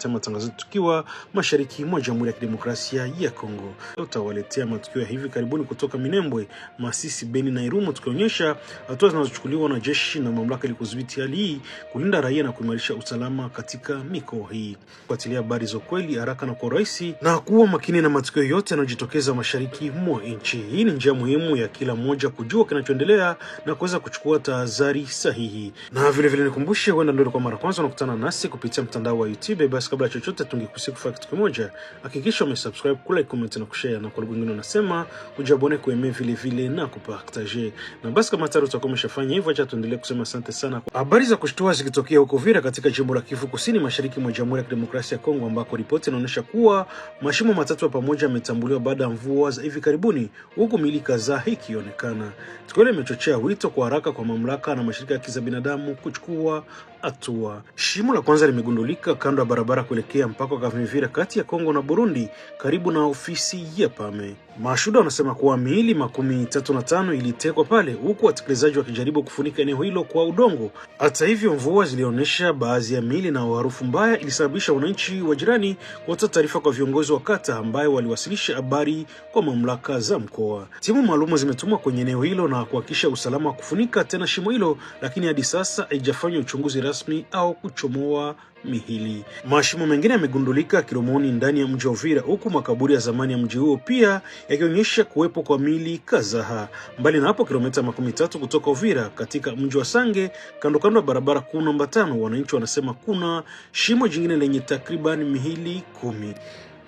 kuwaletea matangazo tukiwa mashariki mwa Jamhuri ya Kidemokrasia ya Kongo. Tutawaletea matukio ya hivi karibuni kutoka Minembwe, Masisi, Beni na Irumu, tukionyesha hatua zinazochukuliwa na jeshi na mamlaka ili kudhibiti hali hii, kulinda raia na kuimarisha usalama katika mikoa hii. Kufuatilia habari za kweli haraka na kwa urahisi na kuwa makini na matukio yote yanayojitokeza mashariki mwa nchi. Hii ni njia muhimu ya kila mmoja kujua kinachoendelea na kuweza kuchukua tahadhari sahihi. Na vile vile nikumbushe, wewe ndio kwa mara kwanza unakutana nasi kupitia mtandao wa YouTube, basi kabla ya chochote tungekusihi kufanya kitu kimoja. Hakikisha umesubscribe, kulike, comment na kushare, na kwa wengine unasema ujabone kueme vile vile na kupartager. Na basi kama tayari utakuwa umeshafanya hivyo, acha tuendelee kusema asante sana. Habari za kushtua zikitokea huko Uvira katika jimbo la Kivu Kusini mashariki mwa Jamhuri ya Kidemokrasia ya Kongo, ambako ripoti inaonyesha kuwa mashimo matatu ya pamoja yametambuliwa baada ya mvua za hivi karibuni, huku miili kadhaa ikionekana. Tukio hilo limechochea wito kwa haraka kwa mamlaka na mashirika ya kibinadamu kuchukua hatua. Shimo la kwanza limegundulika kando ya barabara kuelekea mpaka wa Kavimvira kati ya Kongo na Burundi, karibu na ofisi ya PAME. Mashuhuda wanasema kuwa miili 35 ilitekwa pale, huku watekelezaji wakijaribu kufunika eneo hilo kwa udongo. Hata hivyo, mvua zilionyesha baadhi ya miili na harufu mbaya ilisababisha wananchi wa jirani kutoa taarifa kwa viongozi wa kata, ambayo waliwasilisha habari kwa mamlaka za mkoa. Timu maalum zimetumwa kwenye eneo hilo na kuhakikisha usalama wa kufunika tena shimo hilo, lakini hadi sasa haijafanywa uchunguzi rasmi au kuchomoa mihili. Mashimo mengine yamegundulika kilomoni ndani ya mji wa Uvira, huku makaburi ya zamani ya mji huo pia yakionyesha kuwepo kwa miili kadhaa. Mbali na hapo, kilomita 13 kutoka Uvira katika mji wa Sange, kando ya barabara kuu namba 5, wananchi wanasema kuna shimo jingine lenye takriban miili 10.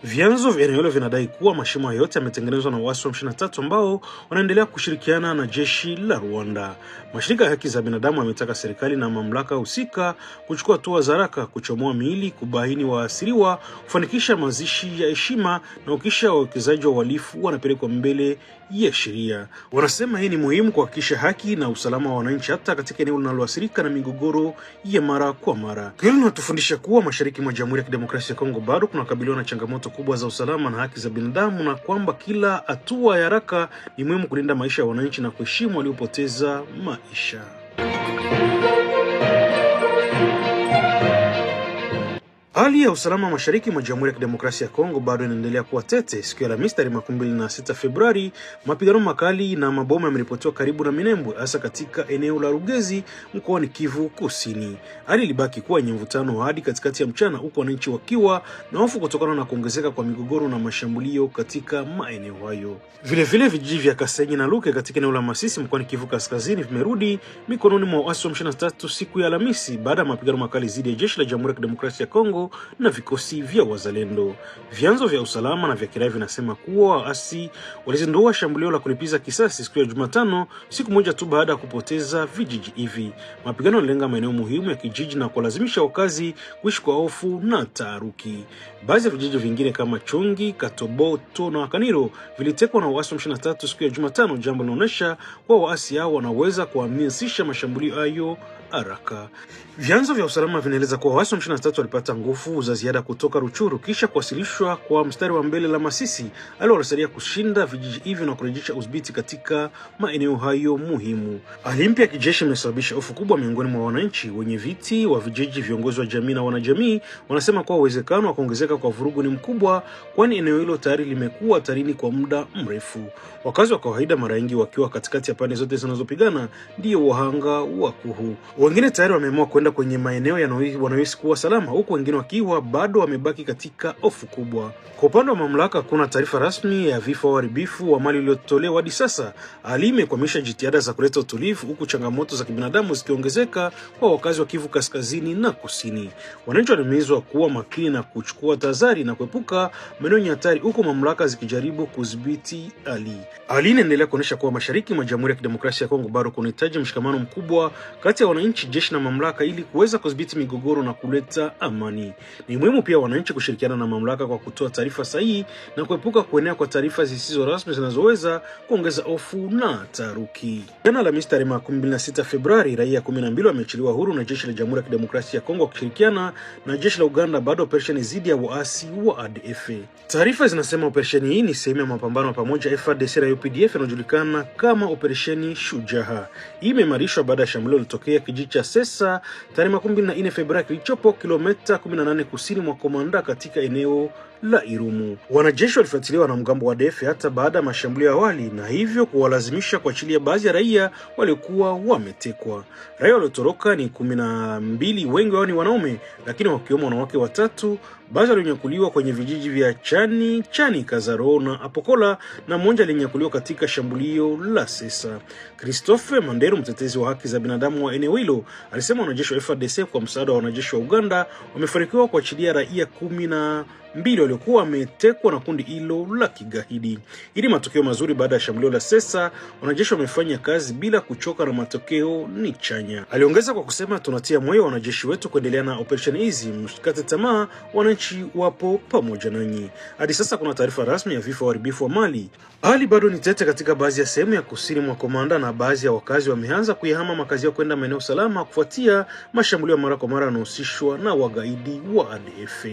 Vyanzo vya eneo hilo vinadai kuwa mashimo yote yametengenezwa na waasi wa M23 ambao wanaendelea kushirikiana na jeshi la Rwanda. Mashirika ya haki za binadamu yametaka serikali na mamlaka husika kuchukua hatua za haraka, kuchomoa miili, kubaini waasiriwa, kufanikisha mazishi ya heshima na ukisha wawekezaji wa uhalifu wanapelekwa mbele ya sheria. Wanasema hii ni muhimu kuhakikisha haki na usalama wa wananchi hata katika eneo linaloathirika na migogoro ya mara kwa mara. Hilo linatufundisha kuwa mashariki mwa Jamhuri ya Kidemokrasia ya Kongo bado kunakabiliwa na changamoto kubwa za usalama na haki za binadamu, na kwamba kila hatua ya haraka ni muhimu kulinda maisha ya wananchi na kuheshimu waliopoteza maisha. Hali ya usalama mashariki mwa Jamhuri ya Kidemokrasia ya Kongo bado inaendelea kuwa tete. Siku ya Alhamisi tarehe 26 Februari, mapigano makali na mabomu yameripotiwa karibu na Minembwe, hasa katika eneo la Rugezi mkoani Kivu Kusini. Hali ilibaki kuwa yenye mvutano hadi katikati ya mchana, huku wananchi wakiwa na hofu kutokana na kuongezeka kwa migogoro na mashambulio katika maeneo hayo. Vile vile vijiji vya Kasenyi na Luke katika eneo la Masisi mkoani Kivu Kaskazini vimerudi mikononi mwa waasi wa M23 siku ya Alhamisi baada ya mapigano makali dhidi ya jeshi la Jamhuri ya Kidemokrasia ya Kongo na vikosi vya wazalendo. Vyanzo vya usalama na vya kiraia vinasema kuwa waasi walizindua shambulio la kulipiza kisasi siku ya Jumatano, siku moja tu baada ya kupoteza vijiji hivi. Mapigano yalilenga maeneo muhimu ya kijiji na kulazimisha wakazi kuishi kwa hofu na taharuki. Baadhi ya vijiji vingine kama Chongi, Katoboto na Kaniro vilitekwa na waasi wa M23 siku ya Jumatano, jambo linaonyesha kuwa waasi hao wanaweza kuhamasisha mashambulio hayo haraka. Vyanzo vya usalama vinaeleza kuwa waasi wa M23 walipata nguvu za ziada kutoka Ruchuru kisha kuwasilishwa kwa mstari wa mbele la Masisi, aliwasaidia kushinda vijiji hivi na kurejesha udhibiti katika maeneo hayo muhimu. Hali mpya ya kijeshi imesababisha hofu kubwa miongoni mwa wananchi. Wenye viti wa vijiji, viongozi wa jamii na wanajamii wanasema kuwa uwezekano wa kuongezeka kwa vurugu ni mkubwa, kwani eneo hilo tayari limekuwa hatarini kwa muda mrefu. Wakazi wa kawaida mara nyingi wakiwa katikati ya pande zote zinazopigana ndio wahanga wakuu. Wengine tayari wameamua kwenda kwenye maeneo wanayohisi kuwa salama, huku wengine wakiwa bado wamebaki katika hofu kubwa. Kwa upande wa mamlaka, kuna taarifa rasmi ya vifo au uharibifu wa mali iliyotolewa hadi sasa. Hali imekwamisha jitihada za kuleta utulivu, huku changamoto za kibinadamu zikiongezeka kwa wakazi wa Kivu Kaskazini na Kusini. Wananchi wanahimizwa kuwa makini na kuchukua tahadhari na kuepuka maeneo yenye hatari, huku mamlaka zikijaribu kudhibiti hali. Hali inaendelea kuonyesha kuwa mashariki mwa Jamhuri ya Kidemokrasia ya Kongo bado kunahitaji mshikamano mkubwa kati ya wananchi, jeshi na mamlaka ili kuweza kudhibiti migogoro na kuleta amani. Ni muhimu pia wananchi kushirikiana na mamlaka kwa kutoa taarifa sahihi na kuepuka kuenea kwa taarifa zisizo rasmi zinazoweza kuongeza hofu na taharuki. Jana Alhamisi tarehe 26 Februari, raia 12 wameachiliwa huru na jeshi la Jamhuri ya Kidemokrasia ya Kongo kushirikiana na jeshi la Uganda baada ya operesheni dhidi ya waasi wa ADF. Taarifa zinasema operesheni hii ni sehemu ya mapambano pamoja FARDC na UPDF yanayojulikana kama operesheni Shujaa. Hii imeimarishwa baada ya shambulio lilotokea kijiji cha Sesa tarehe 24 Februari kilichopo kilomita 18 kusini mwa Komanda katika eneo la Irumu. Wanajeshi walifuatiliwa na mgambo wa ADF hata baada ya mashambulio ya awali, na hivyo kuwalazimisha kuachilia baadhi ya raia waliokuwa wametekwa. Raia waliotoroka ni 12, wengi wao ni wanaume, lakini wakiwemo wanawake watatu. Baadhi walinyakuliwa kwenye vijiji vya Chani, Kazaro na Apokola, na mmoja alinyakuliwa katika shambulio la Sesa. Christophe Manderu, mtetezi wa haki za binadamu wa eneo hilo, alisema wanajeshi wa FARDC kwa msaada wa wanajeshi wa Uganda wamefanikiwa kuachilia raia 12 waliokuwa wametekwa na kundi hilo la kigaidi. Ili matokeo mazuri baada ya shambulio la Sesa, wanajeshi wamefanya kazi bila kuchoka na matokeo ni chanya. Aliongeza kwa kusema, tunatia moyo wanajeshi wetu kuendelea na operation hizi, msikate tamaa, wananchi wapo pamoja nanyi. Hadi sasa kuna taarifa rasmi ya vifo, uharibifu wa mali. Hali bado ni tete katika baadhi ya sehemu ya kusini mwa Komanda, na baadhi ya wakazi wameanza kuyahama makazi yao kwenda maeneo salama kufuatia mashambulio mara kwa mara yanayohusishwa na wagaidi wa ADF.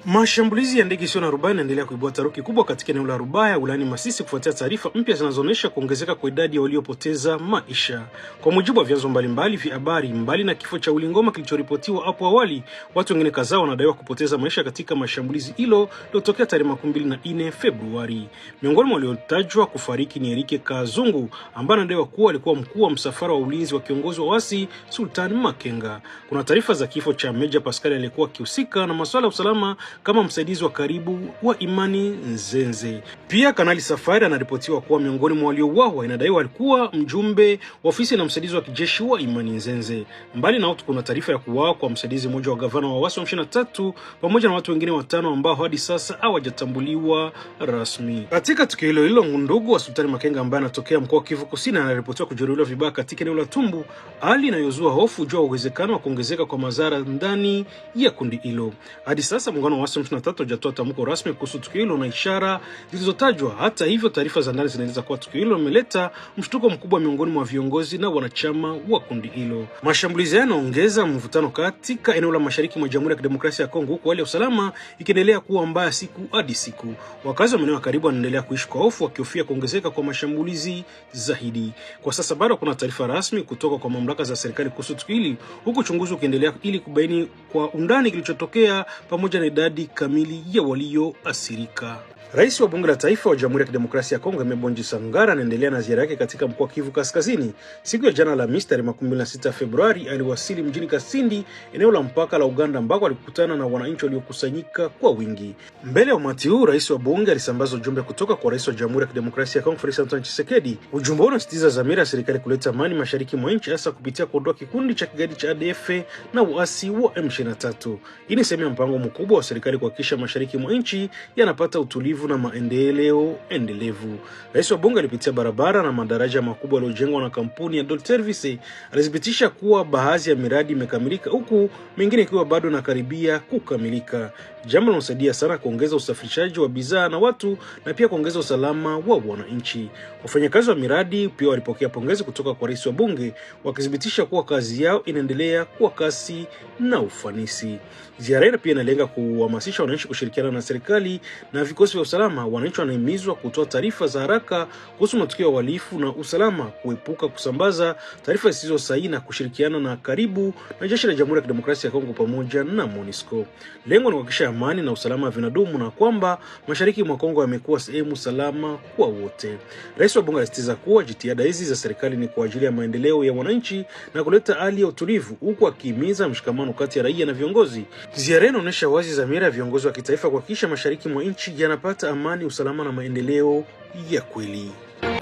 Mashambulizi ya ndege isiyo na rubani yanaendelea kuibua taharuki kubwa katika eneo la Rubaya wilayani Masisi kufuatia taarifa mpya zinazoonyesha kuongezeka kwa idadi ya waliopoteza maisha. Kwa mujibu wa vyanzo mbalimbali vya habari, mbali na kifo cha Ulingoma kilichoripotiwa hapo awali, watu wengine kadhaa wanadaiwa kupoteza maisha katika mashambulizi hilo lililotokea tarehe 24 Februari. Miongoni mwa waliotajwa kufariki ni Erike Kazungu ambaye anadaiwa kuwa alikuwa mkuu wa msafara wa ulinzi wa kiongozi wa wasi Sultan Makenga. Kuna taarifa za kifo cha Meja Pascal aliyekuwa akihusika na masuala ya usalama kama msaidizi wa karibu wa Imani Nzenze. Pia Kanali Safari anaripotiwa kuwa miongoni mwa waliouawa. Inadaiwa alikuwa mjumbe wa ofisi na msaidizi wa kijeshi wa Imani Nzenze. Mbali na watu, kuna taarifa ya kuuawa kwa msaidizi mmoja wa gavana wa wasi wa M23 pamoja na watu wengine 5 ambao hadi sasa hawajatambuliwa rasmi. Katika tukio hilo, ndugu wa Sultani Makenga ambaye anatokea mkoa wa Kivu Kusini anaripotiwa kujeruhiwa vibaya katika eneo la Tumbu, hali inayozua hofu juu ya uwezekano wa kuongezeka kwa madhara ndani ya kundi hilo. Hadi sasa muungano wa wasi M23 hajatoa tamko rasmi kuhusu tukio hilo na ishara zilizotajwa. Hata hivyo, taarifa za ndani zinaeleza kuwa tukio hilo limeleta mshtuko mkubwa miongoni mwa viongozi na wanachama wa kundi hilo. Mashambulizi yanaongeza mvutano katika eneo la mashariki mwa Jamhuri ya Kidemokrasia ya Kongo, huku hali ya usalama ikiendelea kuwa mbaya siku hadi siku. Wakazi wa maeneo karibu wanaendelea kuishi kwa hofu, wakihofia kuongezeka kwa mashambulizi zaidi. Kwa sasa bado kuna taarifa rasmi kutoka kwa mamlaka za serikali kuhusu tukio hili, huku uchunguzi ukiendelea ili kubaini kwa undani kilichotokea pamoja na idadi kamili ya walioathirika. Rais wa Bunge la Taifa wa Jamhuri ya Kidemokrasia ya Kongo Emebonji Sangara anaendelea na ziara yake katika mkoa wa Kivu Kaskazini. Siku ya jana Alhamisi tarehe 26 Februari aliwasili mjini Kasindi, eneo la mpaka la Uganda, ambako alikutana na wananchi waliokusanyika kwa wingi. Mbele ya umati huu, rais wa bunge alisambaza ujumbe kutoka kwa rais wa Jamhuri ya Kidemokrasia ya Kongo Felix Antoine Tshisekedi. Ujumbe huo unasisitiza dhamira ya serikali kuleta amani mashariki mwa nchi, hasa kupitia kuondoa kikundi cha kigaidi cha ADF na uasi wa M23. Hii ni sehemu ya mpango mkubwa wa serikali kuhakikisha mashariki mwa nchi yanapata utulivu na maendeleo endelevu. Rais wa bunge alipitia barabara na madaraja makubwa yaliyojengwa na kampuni ya Doltervice. Alithibitisha kuwa baadhi ya miradi imekamilika huku mingine ikiwa bado inakaribia kukamilika, jambo linalosaidia sana kuongeza usafirishaji wa bidhaa na watu na pia kuongeza usalama wa wananchi. Wafanyakazi wa miradi pia walipokea pongezi kutoka kwa rais wa bunge, wakithibitisha kuwa kazi yao inaendelea kwa kasi na ufanisi. Ziara hii pia inalenga kuhamasisha wananchi kushirikiana na serikali na vikosi vya usalama. Wananchi wanahimizwa kutoa taarifa za haraka kuhusu matukio ya uhalifu na usalama, kuepuka kusambaza taarifa zisizo sahihi na kushirikiana na karibu na jeshi la Jamhuri ya Kidemokrasia ya Kongo pamoja na MONUSCO. Lengo ni kuhakikisha amani na usalama vinadumu na kwamba mashariki mwa Kongo yamekuwa sehemu salama kwa wote. Rais wa bunge alisisitiza kuwa jitihada hizi za serikali ni kwa ajili ya maendeleo ya wananchi na kuleta hali ya utulivu, huku akihimiza mshikamano kati ya raia na viongozi. Ziara inaonyesha wazi dhamira ya viongozi wa kitaifa kuhakikisha mashariki mwa nchi yanapata amani, usalama na maendeleo ya kweli.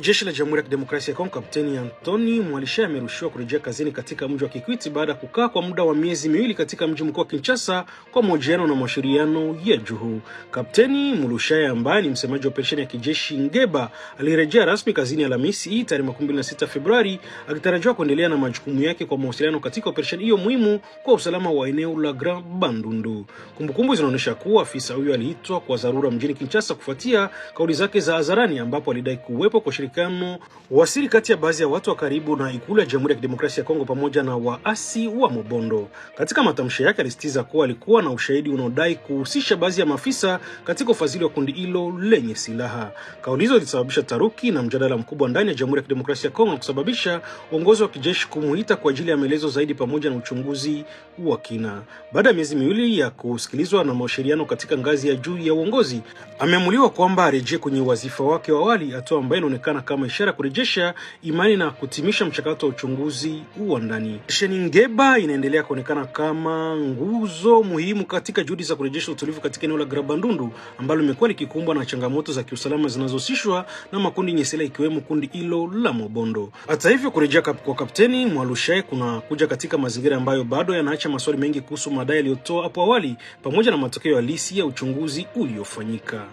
Jeshi la Jamhuri ya Kidemokrasia ya Kongo, Kapteni Antoni Mwalisha amerushiwa kurejea kazini katika mji wa Kikwiti baada ya kukaa kwa muda wa miezi miwili katika mji mkuu wa Kinshasa kwa mahojiano na mashiriano ya juu. Kapteni Mwalisha ambaye ni msemaji wa operesheni ya kijeshi Ngeba alirejea rasmi kazini Alhamisi hii tarehe 26 Februari, akitarajiwa kuendelea na majukumu yake kwa mawasiliano katika operesheni hiyo muhimu kwa usalama wa eneo la Grand Bandundu. Kumbukumbu zinaonyesha kuwa afisa huyo aliitwa kwa dharura mjini Kinshasa kufuatia kauli zake za hadharani ambapo alidai kuwepo kwa ushirikiano wa siri kati ya baadhi ya watu wa karibu na ikulu ya Jamhuri ya Kidemokrasia ya Kongo pamoja na waasi wa Mobondo. Katika matamshi yake alisitiza kuwa alikuwa na ushahidi unaodai kuhusisha baadhi ya maafisa katika ufadhili wa kundi hilo lenye silaha. Kauli hizo zilisababisha taruki na mjadala mkubwa ndani ya Jamhuri ya Kidemokrasia ya Kongo na kusababisha uongozi wa kijeshi kumuita kwa ajili ya maelezo zaidi pamoja na uchunguzi wa kina. Baada ya miezi miwili ya kusikilizwa na mashauriano katika ngazi ya juu ya uongozi, ameamuliwa kwamba arejee kwenye wazifa wake wa awali, hatua ambayo inaonekana kama ishara ya kurejesha imani na kutimisha mchakato wa uchunguzi wa ndani. Operesheni Ngeba inaendelea kuonekana kama nguzo muhimu katika juhudi za kurejesha utulivu katika eneo la Grabandundu ambalo limekuwa likikumbwa na changamoto za kiusalama zinazohusishwa na makundi yenye silaha ikiwemo kundi hilo la Mobondo. Hata hivyo, kurejea kwa Kapteni Mwalushaye kuna kuja katika mazingira ambayo bado yanaacha maswali mengi kuhusu madai aliyotoa hapo awali pamoja na matokeo halisi ya uchunguzi uliofanyika.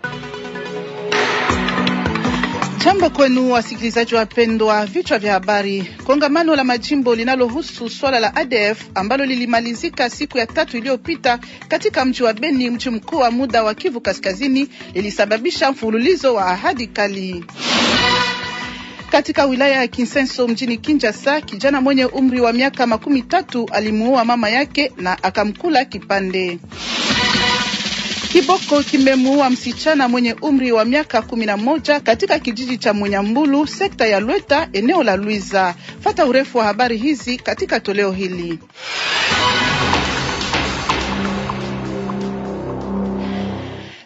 Jambo kwenu wasikilizaji wapendwa, vichwa vya habari. Kongamano la majimbo linalohusu swala la ADF ambalo lilimalizika siku ya 3 iliyopita katika mji wa Beni, mji mkuu wa muda wa Kivu Kaskazini, lilisababisha mfululizo wa ahadi kali. Katika wilaya ya Kinsenso mjini Kinshasa, kijana mwenye umri wa miaka 13 alimuua mama yake na akamkula kipande. Kiboko kimemuua msichana mwenye umri wa miaka 11 katika kijiji cha Munyambulu, sekta ya Lweta, eneo la Luiza. Fata urefu wa habari hizi katika toleo hili.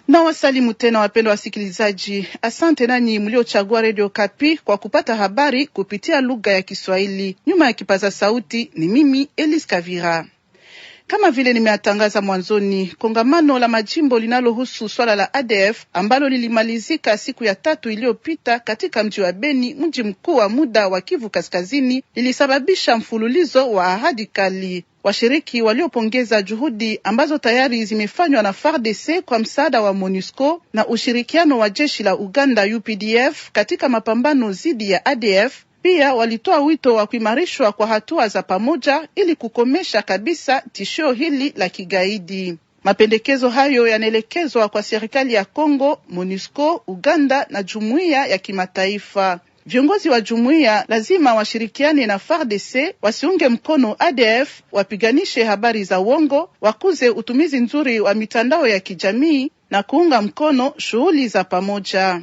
Na wasalimu tena wapendwa wasikilizaji. Asante nanyi mliochagua Radio Kapi kwa kupata habari kupitia lugha ya Kiswahili. Nyuma ya kipaza sauti ni mimi Elise Kavira. Kama vile nimeatangaza mwanzoni, kongamano la majimbo linalohusu swala la ADF ambalo lilimalizika siku ya 3 iliyopita katika mji wa Beni, mji mkuu wa muda wa Kivu Kaskazini, lilisababisha mfululizo wa ahadi kali. Washiriki waliopongeza juhudi ambazo tayari zimefanywa na FARDC kwa msaada wa MONUSCO na ushirikiano wa jeshi la Uganda UPDF katika mapambano dhidi ya ADF. Pia walitoa wito wa kuimarishwa kwa hatua za pamoja ili kukomesha kabisa tishio hili la kigaidi. Mapendekezo hayo yanaelekezwa kwa serikali ya Kongo, MONUSCO, Uganda na jumuiya ya kimataifa. Viongozi wa jumuiya lazima washirikiane na FARDC, wasiunge mkono ADF, wapiganishe habari za uongo, wakuze utumizi nzuri wa mitandao ya kijamii na kuunga mkono shughuli za pamoja.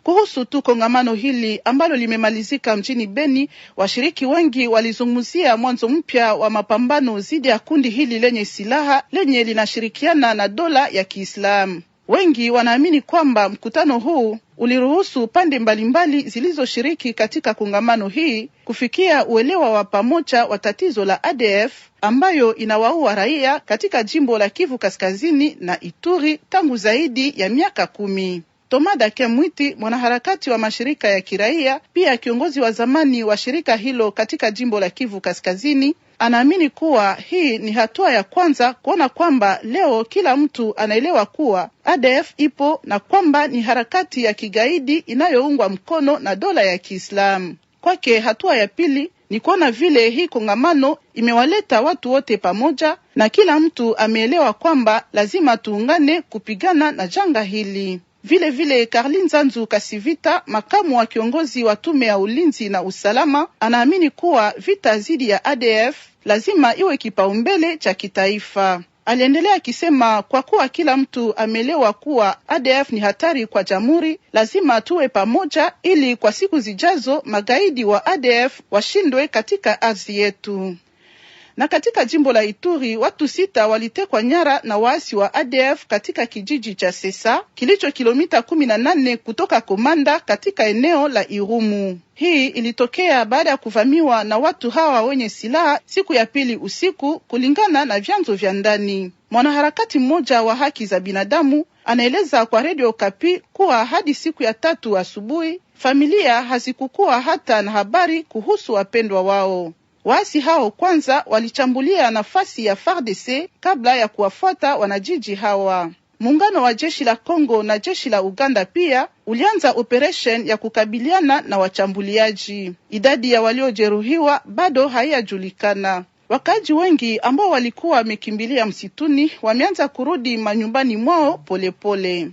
Kuhusu tu kongamano hili ambalo limemalizika mjini Beni, washiriki wengi walizungumzia mwanzo mpya wa mapambano dhidi ya kundi hili lenye silaha lenye linashirikiana na dola ya Kiislamu. Wengi wanaamini kwamba mkutano huu uliruhusu pande mbalimbali zilizoshiriki katika kongamano hii kufikia uelewa wa pamoja wa tatizo la ADF ambayo inawaua raia katika jimbo la Kivu Kaskazini na Ituri tangu zaidi ya miaka 10. Tomada Kemwiti, mwanaharakati wa mashirika ya kiraia, pia kiongozi wa zamani wa shirika hilo katika jimbo la Kivu Kaskazini, anaamini kuwa hii ni hatua ya kwanza kuona kwamba leo kila mtu anaelewa kuwa ADF ipo na kwamba ni harakati ya kigaidi inayoungwa mkono na dola ya Kiislamu. Kwake hatua ya pili ni kuona vile hii kongamano imewaleta watu wote pamoja na kila mtu ameelewa kwamba lazima tuungane kupigana na janga hili. Vile vile Karlin Zanzu Kasivita, makamu wa kiongozi wa tume ya ulinzi na usalama, anaamini kuwa vita dhidi ya ADF lazima iwe kipaumbele cha kitaifa. Aliendelea akisema kwa kuwa kila mtu ameelewa kuwa ADF ni hatari kwa jamhuri, lazima tuwe pamoja ili kwa siku zijazo magaidi wa ADF washindwe katika ardhi yetu. Na katika jimbo la Ituri, watu 6 walitekwa nyara na waasi wa ADF katika kijiji cha Sesa, kilicho kilomita 18 kutoka Komanda katika eneo la Irumu. Hii ilitokea baada ya kuvamiwa na watu hawa wenye silaha siku ya pili usiku, kulingana na vyanzo vya ndani. Mwanaharakati mmoja wa haki za binadamu anaeleza kwa Radio Kapi kuwa hadi siku ya 3 asubuhi, familia hazikukuwa hata na habari kuhusu wapendwa wao. Waasi hao kwanza walichambulia nafasi ya FARDC kabla ya kuwafuata wanajiji hawa. Muungano wa jeshi la Kongo na jeshi la Uganda pia ulianza operation ya kukabiliana na wachambuliaji. Idadi ya waliojeruhiwa bado haijulikana. Wakaji wengi ambao walikuwa wamekimbilia msituni wameanza kurudi manyumbani mwao polepole.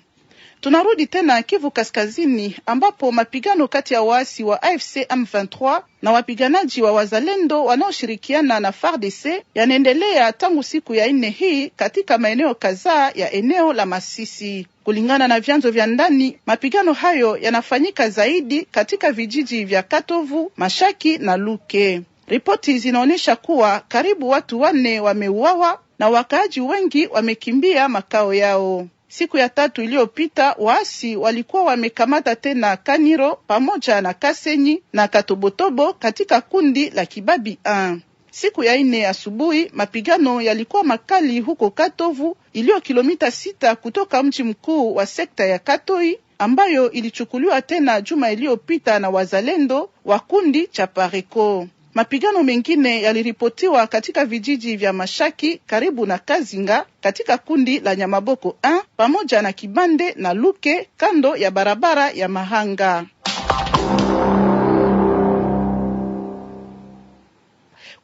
Tunarudi tena Kivu Kaskazini ambapo mapigano kati ya waasi wa AFC M23 na wapiganaji wa wazalendo wanaoshirikiana na FARDC yanaendelea tangu siku ya 4 hii katika maeneo kadhaa ya eneo la Masisi. Kulingana na vyanzo vya ndani, mapigano hayo yanafanyika zaidi katika vijiji vya Katovu, Mashaki na Luke. Ripoti zinaonyesha kuwa karibu watu 4 wameuawa na wakaaji wengi wamekimbia makao yao. Siku ya 3 iliyopita, waasi walikuwa wamekamata tena Kaniro pamoja na Kasenyi na Katobotobo katika kundi la Kibabi 1. Siku ya 4 asubuhi, mapigano yalikuwa makali huko Katovu, iliyo kilomita 6 kutoka mji mkuu wa sekta ya Katoi, ambayo ilichukuliwa tena juma iliyopita na wazalendo wa kundi cha Pareko. Mapigano mengine yaliripotiwa katika vijiji vya Mashaki karibu na Kazinga katika kundi la Nyamaboko 1 pamoja na Kibande na Luke kando ya barabara ya Mahanga.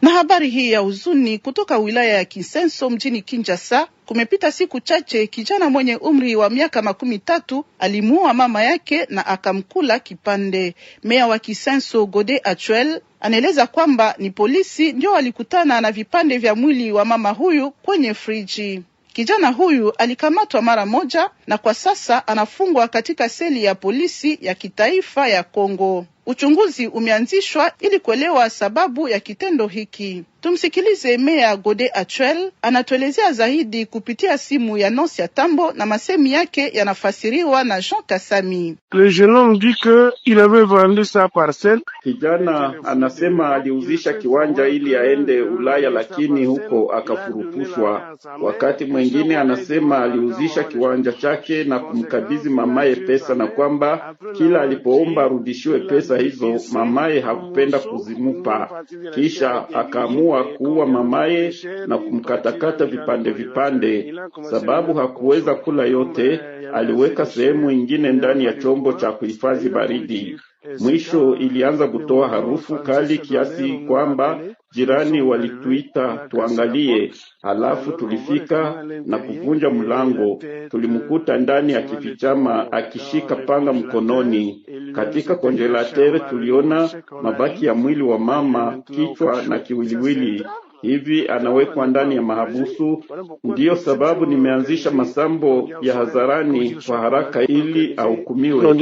Na habari hii ya huzuni kutoka wilaya ya Kisenso mjini Kinshasa. Kumepita siku chache, kijana mwenye umri wa miaka 13 alimuua mama yake na akamkula kipande. Meya wa Kisenso Gode Atuel anaeleza kwamba ni polisi ndio walikutana na vipande vya mwili wa mama huyu kwenye friji. Kijana huyu alikamatwa mara moja na kwa sasa anafungwa katika seli ya polisi ya kitaifa ya Kongo. Uchunguzi umeanzishwa ili kuelewa sababu ya kitendo hiki. Tumsikilize Meya Gode Atuel, anatuelezea zaidi kupitia simu ya Nosia Tambo na masemi yake yanafasiriwa na Jean Kasami. Le jeune homme dit que il avait vendu sa parcelle. Kijana anasema aliuzisha kiwanja ili aende Ulaya, lakini huko akafurupushwa. Wakati mwingine anasema aliuzisha kiwanja chake na kumkabidhi mamaye pesa, na kwamba kila alipoomba arudishiwe pesa hizo mamaye hakupenda kuzimupa. Kisha akaamua kuua mamaye na kumkatakata vipande vipande. Sababu hakuweza kula yote, aliweka sehemu ingine ndani ya chombo cha kuhifadhi baridi. Mwisho ilianza kutoa harufu kali kiasi kwamba jirani walituita tuangalie. Halafu tulifika na kuvunja mlango. Tulimkuta ndani akifichama akishika panga mkononi. Katika kongelatere tuliona mabaki ya mwili wa mama, kichwa na kiwiliwili. Hivi anawekwa ndani ya mahabusu. Ndiyo sababu nimeanzisha masambo ya hadharani kwa haraka ili ahukumiwe.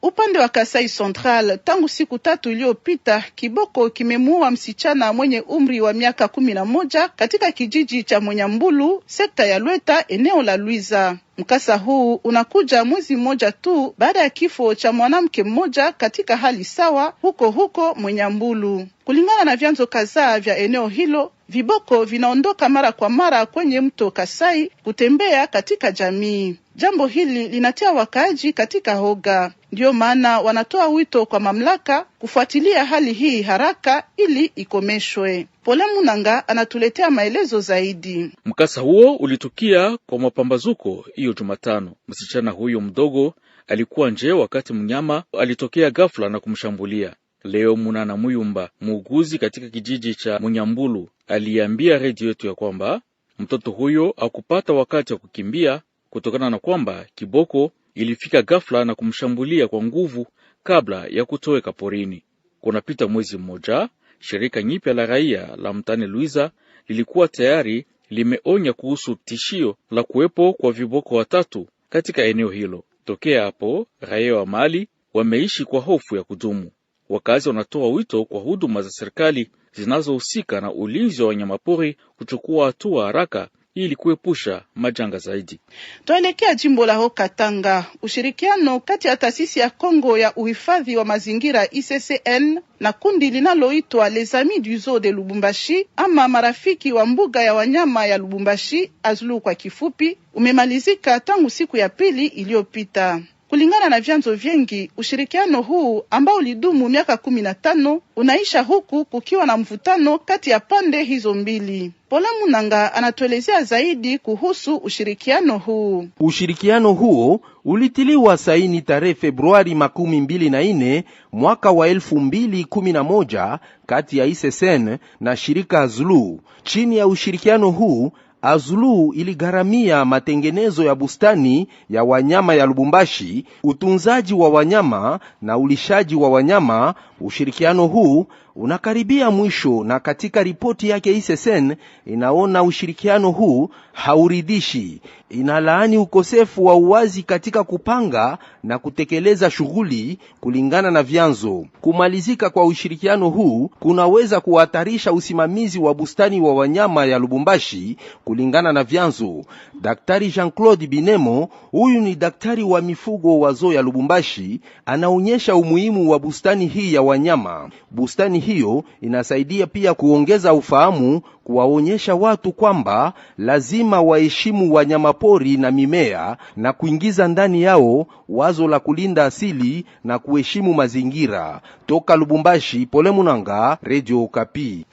Upande wa Kasai Central, tangu siku 3 iliyopita, kiboko kimemuua msichana mwenye umri wa miaka 11 katika kijiji cha Mwenyambulu, sekta ya Lweta, eneo la Luiza. Mkasa huu unakuja mwezi mmoja tu baada ya kifo cha mwanamke mmoja katika hali sawa huko Mwenyambulu. Kulingana na vyanzo kadhaa vya eneo hilo, viboko vinaondoka mara kwa mara kwenye mto Kasai kutembea katika jamii. Jambo hili linatia wakaaji katika hoga. Ndio maana wanatoa wito kwa mamlaka kufuatilia hali hii haraka ili ikomeshwe. Pole Munanga anatuletea maelezo zaidi. Mkasa huo ulitukia kwa mapambazuko hiyo Jumatano. Msichana huyo mdogo alikuwa nje wakati mnyama alitokea ghafla na kumshambulia. Leo Munana Muyumba, muuguzi katika kijiji cha Munyambulu, aliambia redio yetu ya kwamba mtoto huyo hakupata wakati wa kukimbia kutokana na kwamba kiboko ilifika ghafla na kumshambulia kwa nguvu kabla ya kutoweka porini. Kunapita mwezi mmoja, shirika nyipya la raia la mtani Luiza lilikuwa tayari limeonya kuhusu tishio la kuwepo kwa viboko 3 katika eneo hilo. Tokea hapo, raia wa Mali wameishi kwa hofu ya kudumu. Wakazi wanatoa wito kwa huduma za serikali zinazohusika na ulinzi wa wanyamapori kuchukua hatua haraka ili kuepusha majanga zaidi. Tuelekea jimbo la Haut-Katanga. Ushirikiano kati ya taasisi ya Kongo ya uhifadhi wa mazingira ICCN na kundi linaloitwa Les Amis du Zoo de Lubumbashi ama marafiki wa mbuga ya wanyama ya Lubumbashi, AZLU kwa kifupi, umemalizika tangu siku ya 2 iliyopita. Kulingana na vyanzo vingi, ushirikiano huu ambao ulidumu miaka 15 unaisha huku kukiwa na mvutano kati ya pande hizo mbili. Pole Munanga anatuelezea zaidi kuhusu ushirikiano huu. Ushirikiano huo ulitiliwa saini tarehe Februari 24 mwaka wa 2011 kati ya ICCN na shirika AZLU. Chini ya ushirikiano huu, Azulu iligharamia matengenezo ya bustani ya wanyama ya Lubumbashi, utunzaji wa wanyama na ulishaji wa wanyama. Ushirikiano huu unakaribia mwisho, na katika ripoti yake ISSN inaona ushirikiano huu hauridhishi. Inalaani ukosefu wa uwazi katika kupanga na kutekeleza shughuli kulingana na vyanzo. Kumalizika kwa ushirikiano huu kunaweza kuhatarisha usimamizi wa bustani wa wanyama ya Lubumbashi kulingana na vyanzo. Daktari Jean-Claude Binemo, huyu ni daktari wa mifugo wa zoo ya Lubumbashi, anaonyesha umuhimu wa bustani hii ya wanyama. Bustani hiyo inasaidia pia kuongeza ufahamu, kuwaonyesha watu kwamba lazima waheshimu wanyamapori na mimea, na kuingiza ndani yao wazo la kulinda asili na kuheshimu mazingira. Toka Lubumbashi, Pole Munanga, Radio Okapi.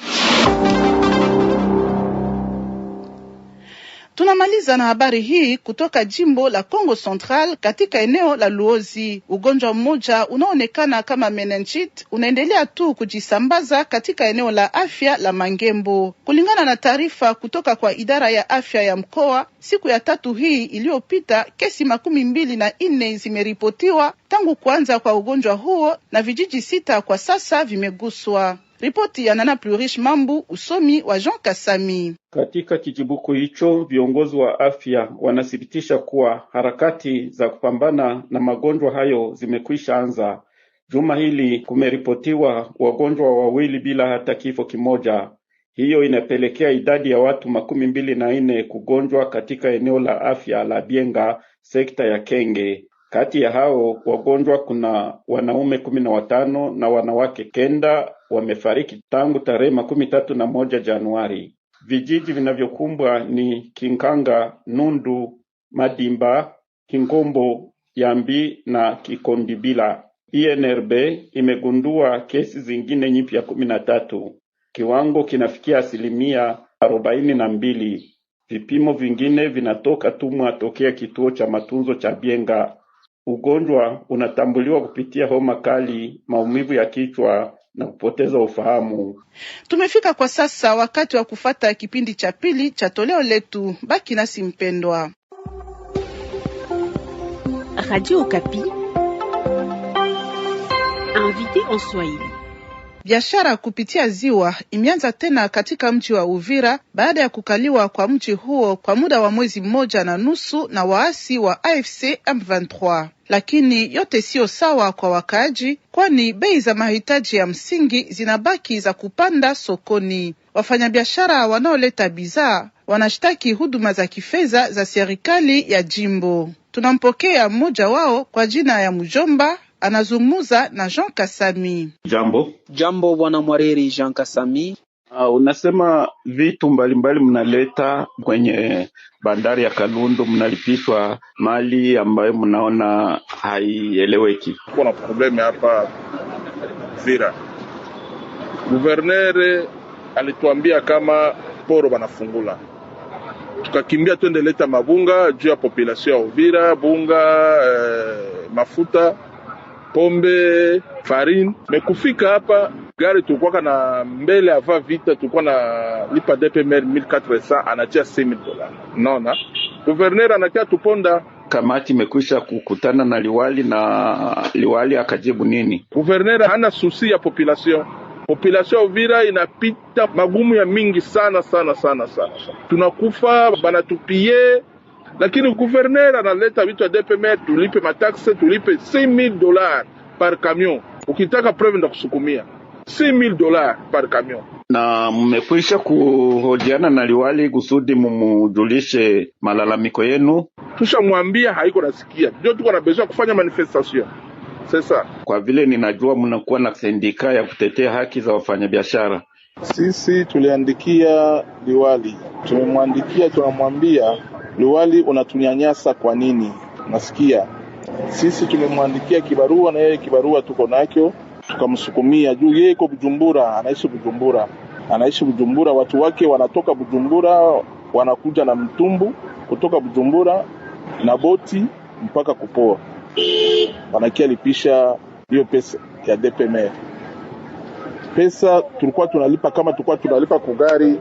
Tunamaliza na habari hii kutoka jimbo la Kongo Central katika eneo la Luozi. Ugonjwa mmoja unaonekana kama meningit unaendelea tu kujisambaza katika eneo la afya la Mangembo. Kulingana na taarifa kutoka kwa idara ya afya ya mkoa, siku ya 3 hii iliyopita, kesi 24 zimeripotiwa tangu kuanza kwa ugonjwa huo na vijiji 6 kwa sasa vimeguswa. Ripoti ya Nana Plurish Mambu, usomi wa Jean Kasami. Katika kijibuku hicho, viongozi wa afya wanathibitisha kuwa harakati za kupambana na magonjwa hayo zimekwisha anza. Juma hili kumeripotiwa wagonjwa 2 bila hata kifo kimoja. Hiyo inapelekea idadi ya watu 24 kugonjwa katika eneo la afya la Bienga, sekta ya Kenge. Kati ya hao wagonjwa kuna wanaume 15 na wanawake 9 wamefariki tangu tarehe 31 Januari. Vijiji vinavyokumbwa ni Kinkanga, Nundu, Madimba, Kingombo, Yambi na Kikondibila. INRB imegundua kesi zingine nyipya 13. Kiwango kinafikia 42%. Vipimo vingine vinatoka tumwa tokea kituo cha matunzo cha Bienga. Ugonjwa unatambuliwa kupitia homa kali, maumivu ya kichwa na kupoteza ufahamu. Tumefika kwa sasa wakati wa kufata kipindi cha pili cha toleo letu. Baki nasi mpendwa. Radio Okapi. Invité en Swahili. Biashara kupitia ziwa imeanza tena katika mji wa Uvira baada ya kukaliwa kwa mji huo kwa muda wa mwezi 1.5 na waasi wa AFC M23. Lakini yote sio sawa kwa wakaaji, kwani bei za mahitaji ya msingi zinabaki za kupanda sokoni. Wafanyabiashara wanaoleta bidhaa wanashtaki huduma za kifedha za serikali ya jimbo. Tunampokea mmoja wao kwa jina ya Mujomba, anazungumza na Jean Kasami. Jambo bwana Mwariri Jean Kasami. Unasema vitu mbalimbali mnaleta kwenye bandari ya Kalundu, mnalipishwa mali ambayo mnaona haieleweki. Kuna probleme hapa Vira. Gouverneur alituambia kama poro banafungula. Tukakimbia twende leta mabunga juu ya population ya Uvira, bunga, mafuta, pombe, farine. Mekufika hapa gari tulikuwa na mbele ava vita tulikuwa na lipa DPMR 1400 anatia $6,000. Naona gouverneur anakia tuponda. Kamati imekwisha kukutana na liwali na liwali akajibu nini? Gouverneur hana susi ya population. Population Uvira inapita magumu ya mingi sana. Tunakufa banatupie, lakini gouverneur analeta vitu ya DPMR tulipe mataxe, tulipe $6,000 par camion. Ukitaka preuve ndio kusukumia $6,000 par camion. Na mmekwisha kuhojiana na liwali kusudi mumujulishe malalamiko yenu? Tushamwambia haiko nasikia. Ndio tuko na besoin kufanya manifestation. Sasa kwa vile ninajua mnakuwa na sindika ya kutetea haki za wafanyabiashara. Sisi tuliandikia liwali. Tumemwandikia, tunamwambia liwali unatunyanyasa kwa nini? Nasikia. Sisi tumemwandikia kibarua na yeye kibarua tuko nacho. Tukamsukumia juu yeye yuko Bujumbura, anaishi Bujumbura, watu wake wanatoka Bujumbura wanakuja na mtumbu kutoka Bujumbura na boti mpaka Kupoa. Wanakia lipisha hiyo pesa ya DPMR. Pesa tulikuwa tunalipa kama tulikuwa tunalipa kugari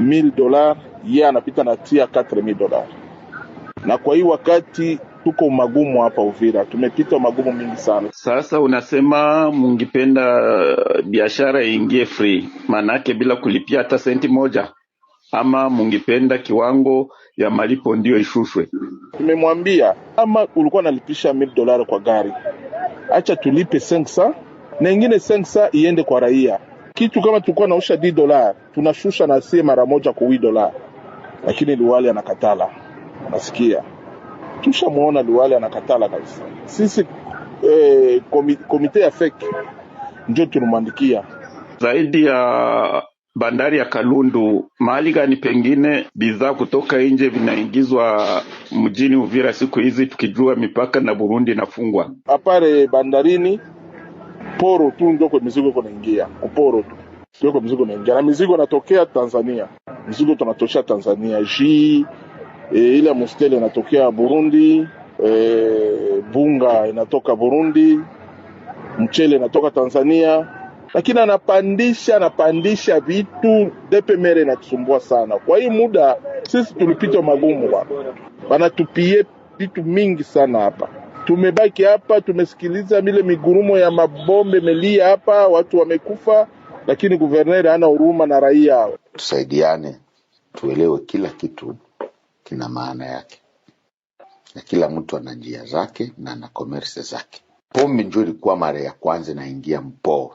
$1000, yeye anapita na tia $4000. Na kwa hii wakati tuko magumu hapa Uvira, tumepita magumu mingi sana. Sasa unasema mungipenda biashara iingie free, manake bila kulipia hata senti moja, ama mungipenda kiwango ya malipo ndio ishushwe? Tumemwambia ama ulikuwa nalipisha $1000 kwa gari, acha tulipe 500 na ingine 500 iende kwa raia. Kitu kama tulikuwa nausha $10, tunashusha na sie mara moja kwa $8. Lakini Liwali anakatala. Nasikia tushamuona Liwali anakatala kabisa. Sisi komite ya FEC ndio tunamwandikia. Zaidi ya bandari ya Kalundu, mahali gani pengine bidhaa kutoka nje vinaingizwa mjini Uvira siku hizi, tukijua mipaka na Burundi inafungwa? Apare bandarini, poro tu ndio kwa mizigo kunaingia. Kuporo tu ndio kwa mizigo inaingia. Na mizigo inatokea Tanzania. Mizigo tunatosha Tanzania. Ile mustele inatokea Burundi, bunga inatoka Burundi, mchele inatoka Tanzania. Lakini anapandisha vitu, DPMR inatusumbua sana. Kwa hii muda sisi tulipita magumu hapa. Banatupie vitu mingi sana hapa. Tumebaki hapa, tumesikiliza mile migurumo ya mabombe melia hapa, watu wamekufa, lakini guverneri hana huruma na raia. Tusaidiane, tuelewe kila kitu kina maana yake. Na kila mtu ana njia zake na ana commerce zake. Pombe ndio ilikuwa mara ya kwanza naingia Mpoo.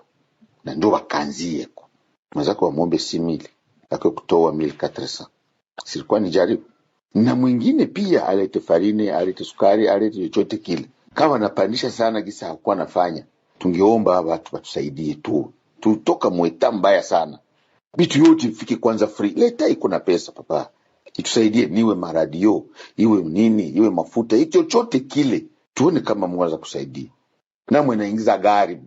Na ndio wakanzie kwa. Mwenzako wa muombe 6000, yako kutoa 1400. Silikuwa ni jaribu. Na mwingine pia alete farini, alete sukari, alete chochote kile. Kama napandisha sana gisa hakuwa nafanya, tungeomba watu watusaidie tu. Tutoka mweta mbaya sana. Bitu yote ifike kwanza free. Leta iko na pesa papa. Itusaidie, niwe maradio, iwe nini, iwe mafuta, chochote kile. Tuone kama mwaza kusaidia. Na mwe naingiza gari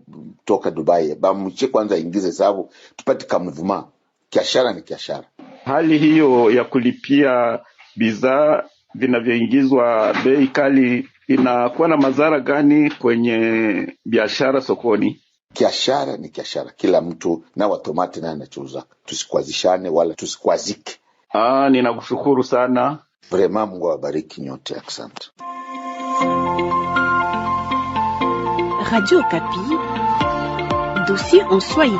toka Dubai, mche kwanza ingize sababu tupate kamuvuma. Kiashara ni kiashara. Hali hiyo ya kulipia bidhaa vinavyoingizwa bei kali inakuwa na madhara gani kwenye biashara sokoni? Kiashara ni kiashara, kila mtu na watomati na anachuza. Tusikwazishane wala tusikwazike. Ninakushukuru sana. Vraiment Mungu awabariki nyote, asante. Radio Okapi, dossier en Swahili.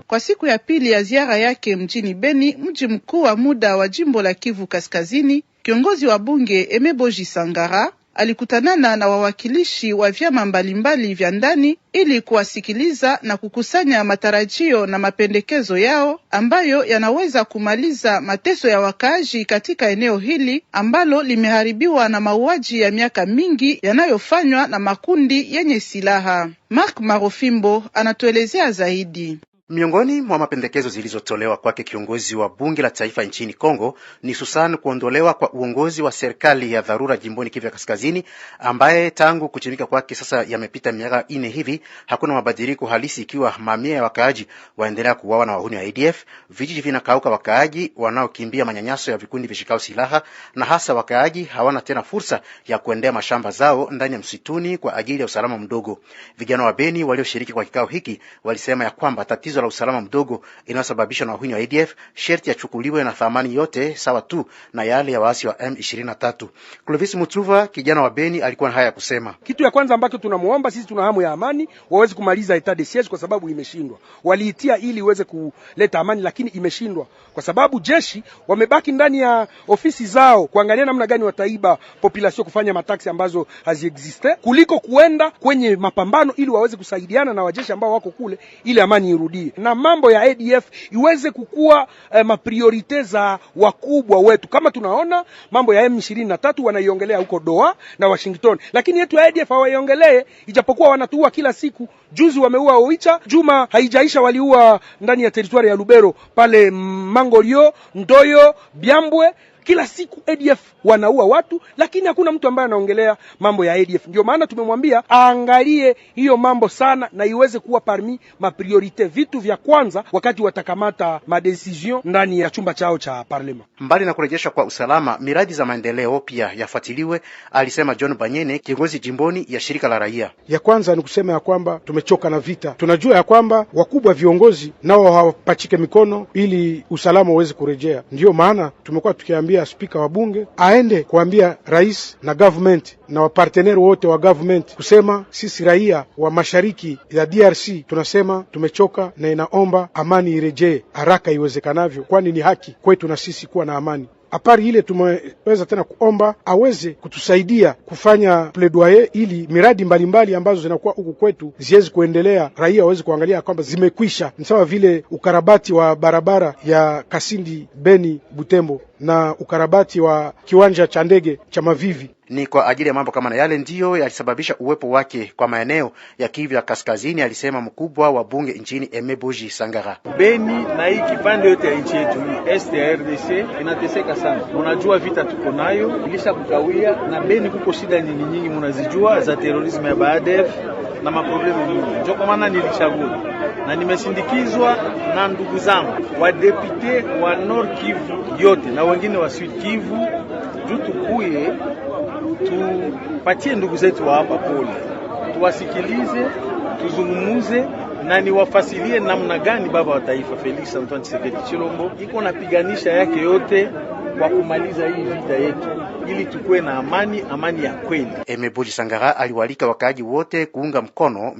Kwa siku ya pili ya ziara yake mjini Beni, mji mkuu wa muda wa jimbo la Kivu Kaskazini, kiongozi wa bunge Emeboji Sangara alikutanana na wawakilishi wa vyama mbalimbali vya ndani ili kuwasikiliza na kukusanya matarajio na mapendekezo yao ambayo yanaweza kumaliza mateso ya wakaaji katika eneo hili ambalo limeharibiwa na mauaji ya miaka mingi yanayofanywa na makundi yenye silaha. Mark Marofimbo anatuelezea zaidi. Miongoni mwa mapendekezo zilizotolewa kwake kiongozi wa bunge la taifa nchini Kongo ni hususan kuondolewa kwa uongozi wa serikali ya dharura jimboni Kivu Kaskazini, ambaye tangu kuchimika kwake sasa yamepita miaka 4 hivi hakuna mabadiliko halisi, ikiwa mamia ya wakaaji waendelea kuuawa na wahuni wa ADF, vijiji vinakauka, wakaaji wanaokimbia manyanyaso ya vikundi vishikao silaha, na hasa wakaaji hawana tena fursa ya kuendea mashamba zao ndani ya msituni kwa ajili ya usalama mdogo. Vijana wa Beni walioshiriki kwa kikao hiki walisema ya kwamba tatizo la usalama mdogo inayosababishwa na wahuni wa ADF sherti yachukuliwe na thamani yote sawa tu na yale ya waasi wa M23. Clovis Mutsuva, kijana wa Beni, alikuwa na haya kusema. Kitu ya kwanza ambacho tunamuomba sisi, tuna hamu ya amani, waweze kumaliza etat de siege kwa sababu imeshindwa. Waliitia ili iweze kuleta amani, lakini imeshindwa kwa sababu jeshi wamebaki ndani ya ofisi zao kuangalia namna gani wataiba population, kufanya mataksi ambazo haziexiste, kuliko kuenda kwenye mapambano ili waweze kusaidiana na wajeshi ambao wako kule ili amani irudie. Na mambo ya ADF iweze kukua mapriorite za wakubwa wetu. Kama tunaona mambo ya M23 wanaiongelea huko Doha na Washington, lakini yetu ya ADF hawaiongelee, ijapokuwa wanatuua kila siku. Juzi wameua Oicha, juma haijaisha waliua ndani ya teritwari ya Lubero pale Mangolio, Ndoyo, Byambwe. Kila siku ADF wanaua watu, lakini hakuna mtu ambaye anaongelea mambo ya ADF. Ndio maana tumemwambia aangalie hiyo mambo sana na iweze kuwa parmi ma priorite, vitu vya kwanza wakati watakamata madecision ndani ya chumba chao cha parlema. Mbali na kurejeshwa kwa usalama, miradi za maendeleo pia yafuatiliwe, alisema John Banyene, kiongozi jimboni ya shirika la raia. Ya kwanza ni kusema ya kwamba tumechoka na vita. Tunajua ya kwamba wakubwa viongozi nao hawapachike mikono ili usalama uweze kurejea. Ndiyo maana tumekuwa tukiambia spika wa bunge aende kuambia rais na government na waparteneri wote wa government kusema sisi raia wa mashariki ya DRC tunasema tumechoka na inaomba amani irejee haraka iwezekanavyo, kwani ni haki kwetu na sisi kuwa na amani. Apari ile tumeweza tena kuomba aweze kutusaidia kufanya plaidoyer ili miradi mbalimbali ambazo zinakuwa huku kwetu ziweze kuendelea, raia waweze kuangalia kwamba zimekwisha. Ni sawa vile ukarabati wa barabara ya Kasindi Beni Butembo na ukarabati wa kiwanja cha ndege cha Mavivi. Ni kwa ajili ya mambo kama na yale ndiyo yalisababisha uwepo wake kwa maeneo ya Kivu ya Kaskazini, alisema mkubwa wa bunge nchini Emeboji Sangara. Beni na hii kipande yote ya nchi yetu este ya RDC inateseka sana. Unajua vita tuko nayo ilisha kukawia, na Beni kuko shida nyingi mnazijua za terorisme ya BADF na maproblemu nyingi. Ndio kwa maana nilichagua na nimesindikizwa na ndugu zangu wa depute wa Nord Kivu yote na wengine wa Sud Kivu, juu tukuye tupatie ndugu zetu wa hapa pole, tuwasikilize, tuzungumuze na niwafasilie namna gani baba wa taifa Felix Antoine Tshisekedi Tshilombo iko napiganisha yake yote kwa kumaliza hii vita yetu ili tukue na amani ya kweli. Emeboji Sangara aliwalika wakaaji wote kuunga mkono